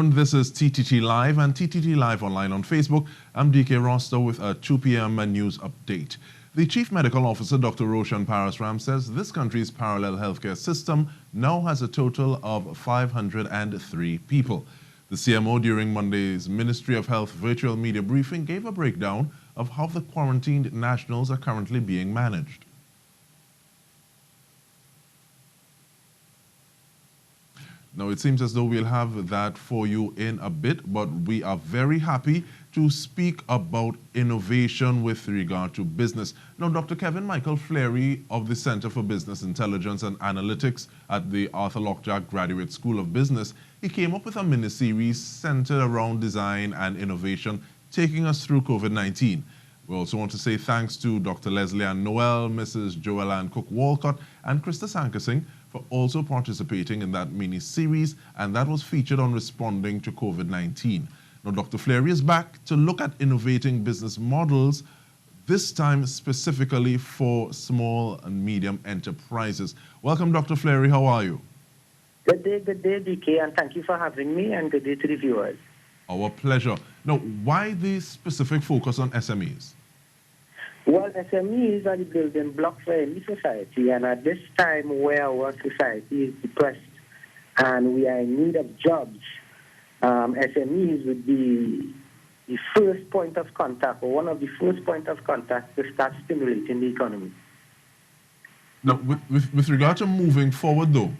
afternoon. This is TTT Live and TTT Live online on Facebook. I'm Dike Rostant with a 2 p.m. news update. The Chief Medical Officer, Dr. Roshan Parasram, says this country's parallel healthcare system now has a total of 503 people. The CMO, during Monday's Ministry of Health virtual media briefing, gave a breakdown of how the quarantined nationals are currently being managed. Now, it seems as though we'll have that for you in a bit, but we are very happy to speak about innovation with regard to business. Now, Dr. Kevin Michael Fleary of the Center for Business Intelligence and Analytics at the Arthur Lockjack Graduate School of Business, he came up with a mini-series centered around design and innovation, taking us through COVID-19. We also want to say thanks to Dr. Leslie Ann Noel, Mrs. Joanne Cook-Walcott, and Krista Sankersing for also participating in that mini-series, and that was featured on responding to COVID-19. Now, Dr. Fleary is back to look at innovating business models, this time specifically for small and medium enterprises. Welcome, Dr. Fleary. How are you? Good day, Dike, and thank you for having me, and good day to the viewers. Our pleasure. Now, why the specific focus on SMEs? Well, SMEs are the building blocks for any society, and at this time where our society is depressed and we are in need of jobs, SMEs would be the first point of contact, or one of the first point of contact to start stimulating the economy. Now, with regard to moving forward, though,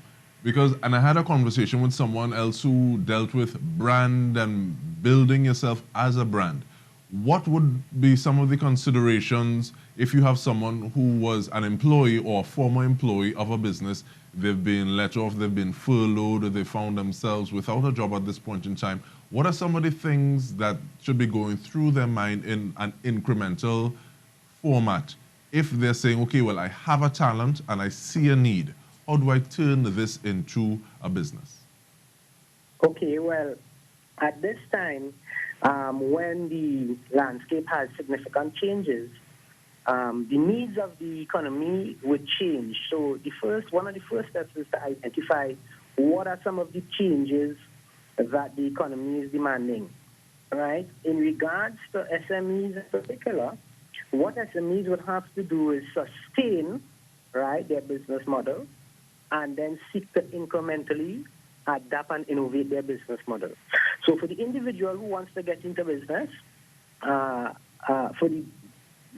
and I had a conversation with someone else who dealt with brand and building yourself as a brand. What would be some of the considerations if you have someone who was an employee or former employee of a business, they've been let off, they've been furloughed, or they found themselves without a job at this point in time? What are some of the things that should be going through their mind in an incremental format? If they're saying, okay, well, I have a talent and I see a need, how do I turn this into a business? Okay, well, at this time, when the landscape has significant changes, the needs of the economy would change. So one of the first steps is to identify what are some of the changes that the economy is demanding, right? In regards to SMEs in particular, what SMEs would have to do is sustain, right, their business model, and then seek to incrementally adapt and innovate their business model. So for the individual who wants to get into business, now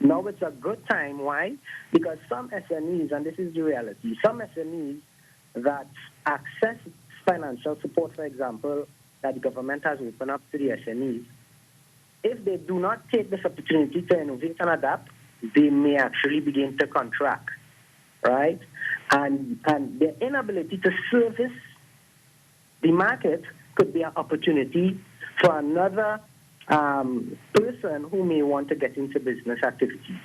it's a good time. Why? Because some SMEs, and this is the reality, some SMEs that access financial support, for example, that the government has opened up to the SMEs, if they do not take this opportunity to innovate and adapt, they may actually begin to contract, right? And their inability to service the market could be an opportunity for another person who may want to get into business activity.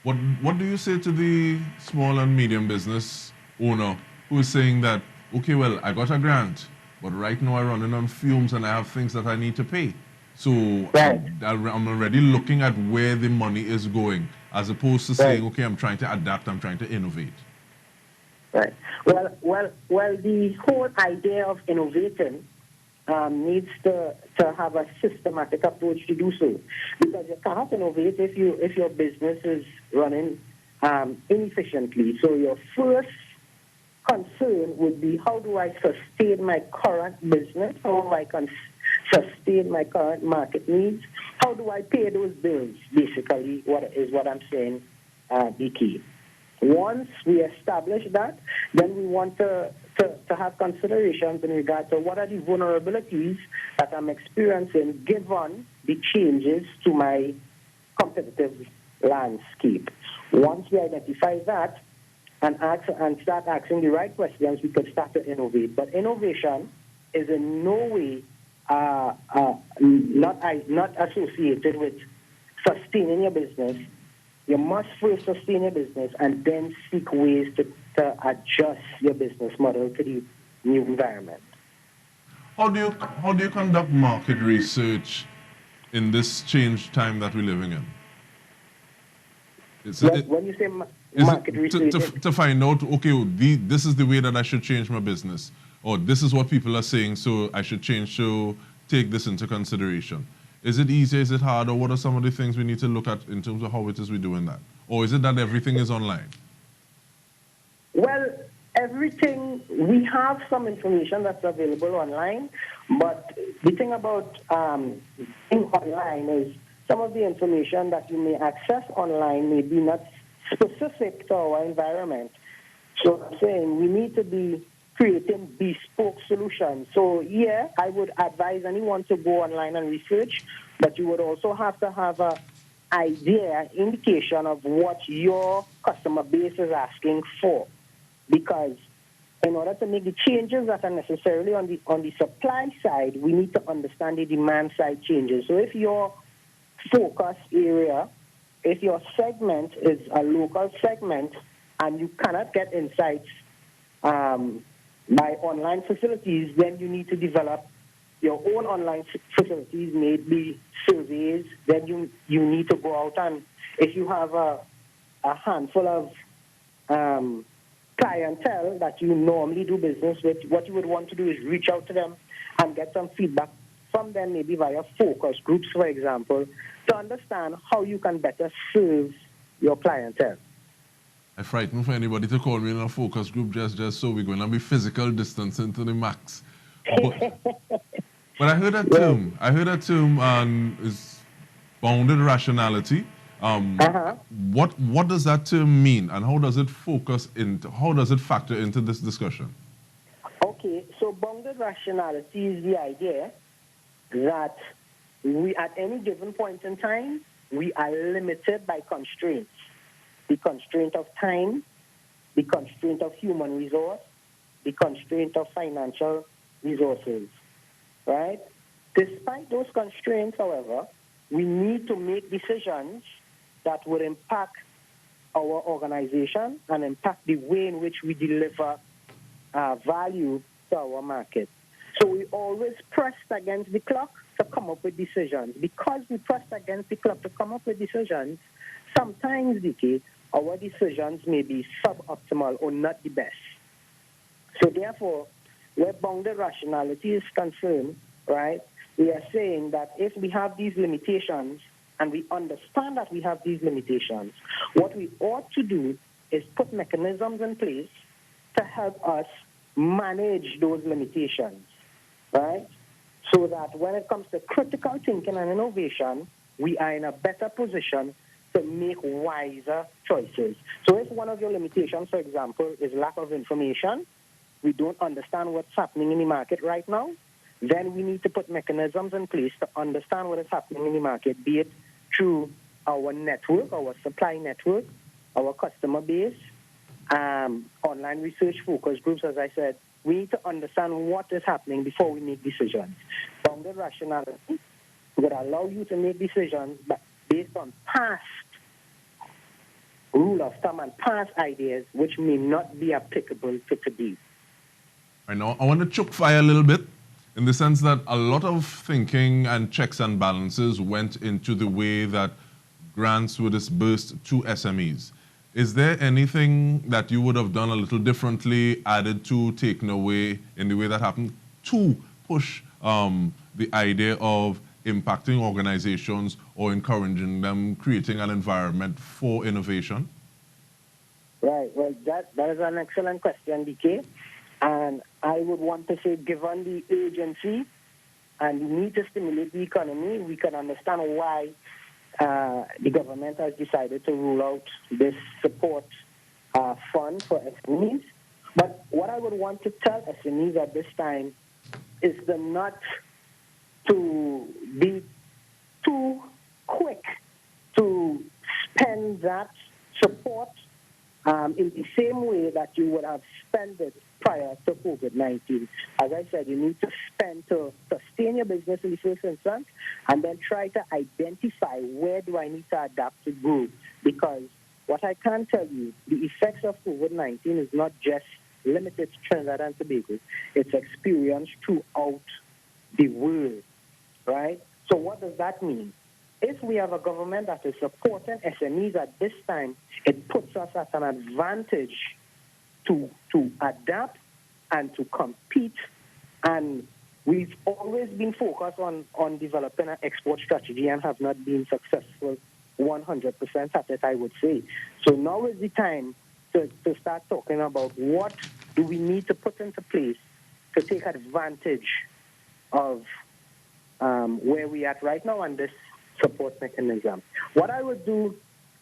What do you say to the small and medium business owner who is saying that, okay, well, I got a grant, but right now I'm running on fumes and I have things that I need to pay. So right. I'm already looking at where the money is going, as opposed to saying, okay, I'm trying to adapt, I'm trying to innovate. Right. Well, the whole idea of innovating needs to have a systematic approach to do so, because you cannot innovate if your business is running inefficiently. So your first concern would be, how do I sustain my current business? How do I sustain my current market needs? How do I pay those bills? Basically, what I'm saying, the key. Once we establish that, then we want to have considerations in regard to what are the vulnerabilities that I'm experiencing given the changes to my competitive landscape. Once we identify that and start asking the right questions, we could start to innovate. But innovation is in no way not associated with sustaining your business. You must first sustain your business and then seek ways to adjust your business model to the new environment. How do you conduct market research in this changed time that we're living in? When you say market research, to find out, okay, this is the way that I should change my business, or this is what people are saying, so I should change to take this into consideration? Is it easier? Is it harder? What are some of the things we need to look at in terms of how it is we're doing that? Or is it that everything is online? Well, everything, we have some information that's available online, but the thing about being online is some of the information that you may access online may be not specific to our environment. So I'm saying we need to be creating bespoke solutions. So yeah, I would advise anyone to go online and research, but you would also have to have a idea, indication of what your customer base is asking for. Because in order to make the changes that are necessarily on the supply side, we need to understand the demand side changes. So if your focus area, if your segment is a local segment and you cannot get insights by online facilities, then you need to develop your own online facilities, maybe surveys. Then you need to go out, and if you have a handful of clientele that you normally do business with, what you would want to do is reach out to them and get some feedback from them, maybe via focus groups, for example, to understand how you can better serve your clientele. I frightened for anybody to call me in a focus group just so we're going to be physical distancing to the max. But I heard that term. I heard that term is bounded rationality. What does that term mean, and how does it factor into this discussion? Okay, so bounded rationality is the idea that we, at any given point in time, we are limited by constraints. The constraint of time, the constraint of human resource, the constraint of financial resources, right? Despite those constraints, however, we need to make decisions that would impact our organization and impact the way in which we deliver value to our market. So we always pressed against the clock to come up with decisions. Because we pressed against the clock to come up with decisions, sometimes, Dike, our decisions may be suboptimal or not the best. So therefore, where bounded rationality is concerned, right, we are saying that if we have these limitations and we understand that we have these limitations, what we ought to do is put mechanisms in place to help us manage those limitations, right? So that when it comes to critical thinking and innovation, we are in a better position to make wiser choices. So if one of your limitations, for example, is lack of information, we don't understand what's happening in the market right now, then we need to put mechanisms in place to understand what is happening in the market, be it through our network, our supply network, our customer base, online research focus groups, as I said. We need to understand what is happening before we make decisions. Bounded rationality would allow you to make decisions based on past rule of thumb and past ideas which may not be applicable to today. I know. I want to choke fire a little bit in the sense that a lot of thinking and checks and balances went into the way that grants were disbursed to SMEs. Is there anything that you would have done a little differently, added to, taken away in the way that happened to push the idea of impacting organizations or encouraging them, creating an environment for innovation? Right. Well, that is an excellent question, Dike. And I would want to say, given the urgency and the need to stimulate the economy, we can understand why the government has decided to rule out this support fund for SMEs. But what I would want to tell SMEs at this time is to not to be too quick to spend that support in the same way that you would have spent it prior to COVID-19. As I said, you need to spend to sustain your business in the first instance, and then try to identify where do I need to adapt to grow. Because what I can tell you, the effects of COVID-19 is not just limited to Trinidad and Tobago. It's experienced throughout the world, right? So what does that mean? If we have a government that is supporting SMEs at this time, it puts us at an advantage to adapt and to compete. And we've always been focused on developing an export strategy and have not been successful 100% at it, I would say. So now is the time to start talking about what do we need to put into place to take advantage of where we are at right now and this support mechanism. What I would do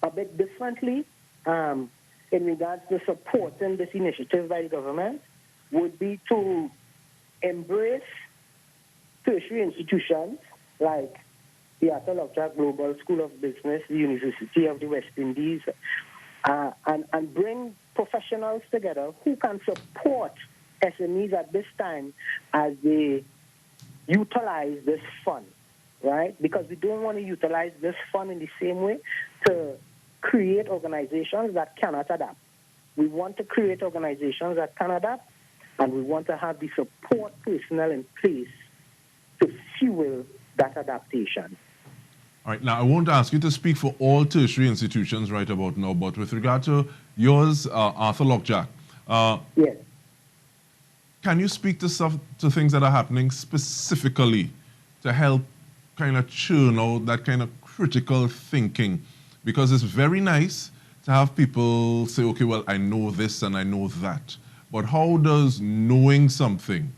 a bit differently in regards to supporting this initiative by the government would be to embrace tertiary institutions like the Untitled Chapter Global School of Business, the University of the West Indies, and bring professionals together who can support SMEs at this time as they utilize this fund, right? Because we don't want to utilize this fund in the same way to create organizations that cannot adapt. We want to create organizations that can adapt, and we want to have the support personnel in place to fuel that adaptation. All right, now I won't ask you to speak for all tertiary institutions right about now, but with regard to yours, Arthur Lockjack, yes. Can you speak to things that are happening specifically to help kind of churn out that kind of critical thinking? Because it's very nice to have people say, okay, well, I know this and I know that. But how does knowing something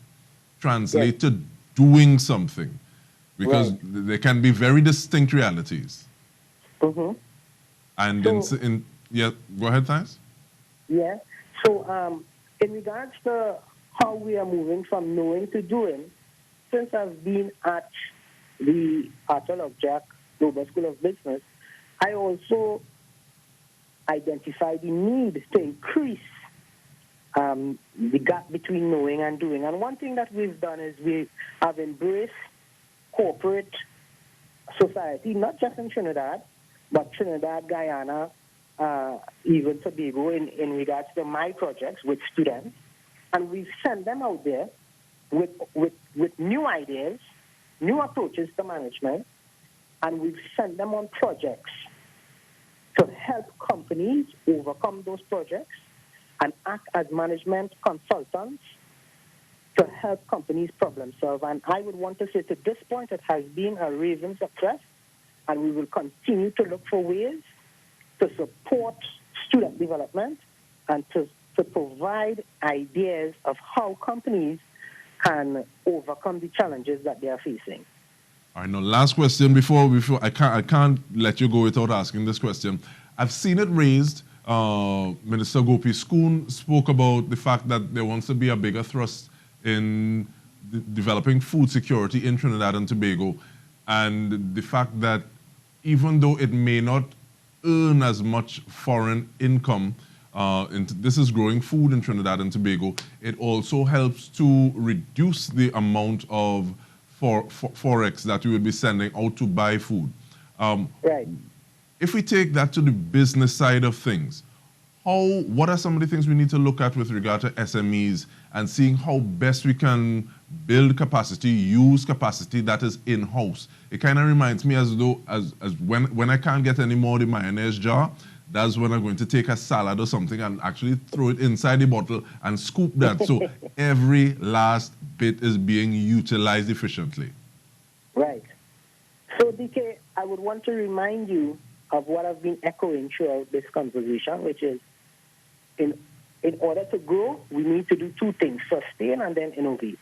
translate to doing something? Because there can be very distinct realities. Mm-hmm. And so, yeah, go ahead, Thais. Yeah. So in regards to how we are moving from knowing to doing, since I've been at the Untitled Chapter Global School of Business, I also identified the need to increase the gap between knowing and doing. And one thing that we've done is we have embraced corporate society, not just in Trinidad, but Trinidad, Guyana, even Tobago in regards to my projects with students. And we've sent them out there with new ideas, new approaches to management, and we've sent them on projects to help companies overcome those projects and act as management consultants to help companies problem solve. And I would want to say to this point, it has been a raving success, and we will continue to look for ways to support student development and to provide ideas of how companies can overcome the challenges that they are facing. All right, now last question before I can't let you go without asking this question. I've seen it raised. Minister Gopi Schoon spoke about the fact that there wants to be a bigger thrust in developing food security in Trinidad and Tobago, and the fact that even though it may not earn as much foreign income, this is growing food in Trinidad and Tobago, it also helps to reduce the amount of forex that we would be sending out to buy food. Right. If we take that to the business side of things, what are some of the things we need to look at with regard to SMEs and seeing how best we can build capacity, use capacity that is in-house? It kind of reminds me as though as when I can't get any more of the mayonnaise jar, that's when I'm going to take a salad or something and actually throw it inside the bottle and scoop that. So every last bit is being utilized efficiently. Right. So, Dike, I would want to remind you of what I've been echoing throughout this conversation, which is in order to grow, we need to do two things: sustain and then innovate.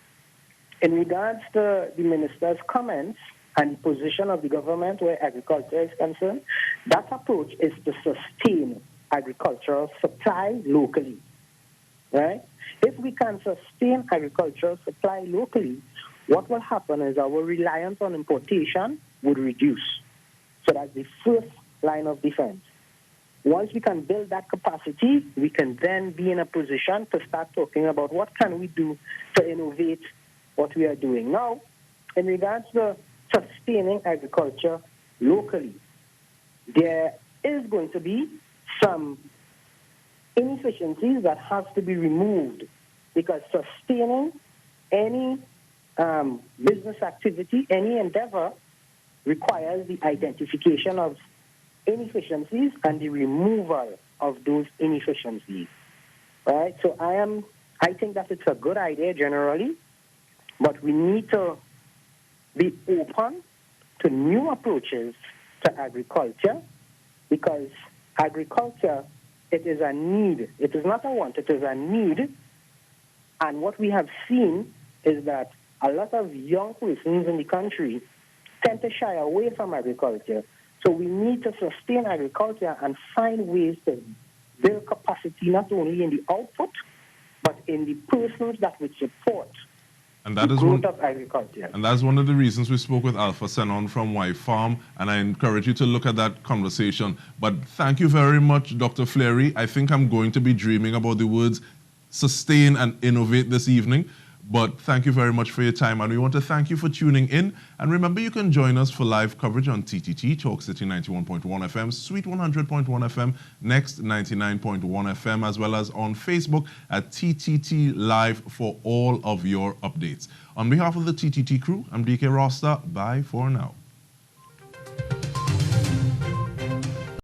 In regards to the minister's comments and the position of the government where agriculture is concerned, that approach is to sustain agricultural supply locally, right? If we can sustain agricultural supply locally, what will happen is our reliance on importation would reduce. So that's the first line of defense. Once we can build that capacity, we can then be in a position to start talking about what can we do to innovate what we are doing. Now, in regards to sustaining agriculture locally, there is going to be some inefficiencies that have to be removed, because sustaining any business activity, any endeavor, requires the identification of inefficiencies and the removal of those inefficiencies. Right? So I am I think that it's a good idea generally, but we need to be open to new approaches to agriculture, because agriculture, it is a need. It is not a want, it is a need. And what we have seen is that a lot of young persons in the country tend to shy away from agriculture. So we need to sustain agriculture and find ways to build capacity not only in the output, but in the persons that would support the growth of agriculture. And that's one of the reasons we spoke with Alpha Senon from Y Farm, and I encourage you to look at that conversation. But thank you very much, Dr. Fleary. I think I'm going to be dreaming about the words sustain and innovate this evening. But thank you very much for your time, and we want to thank you for tuning in. And remember, you can join us for live coverage on TTT, Talk City 91.1 FM, Sweet 100.1 FM, Next 99.1 FM, as well as on Facebook at TTT Live for all of your updates. On behalf of the TTT crew, I'm Dike Rostant. Bye for now.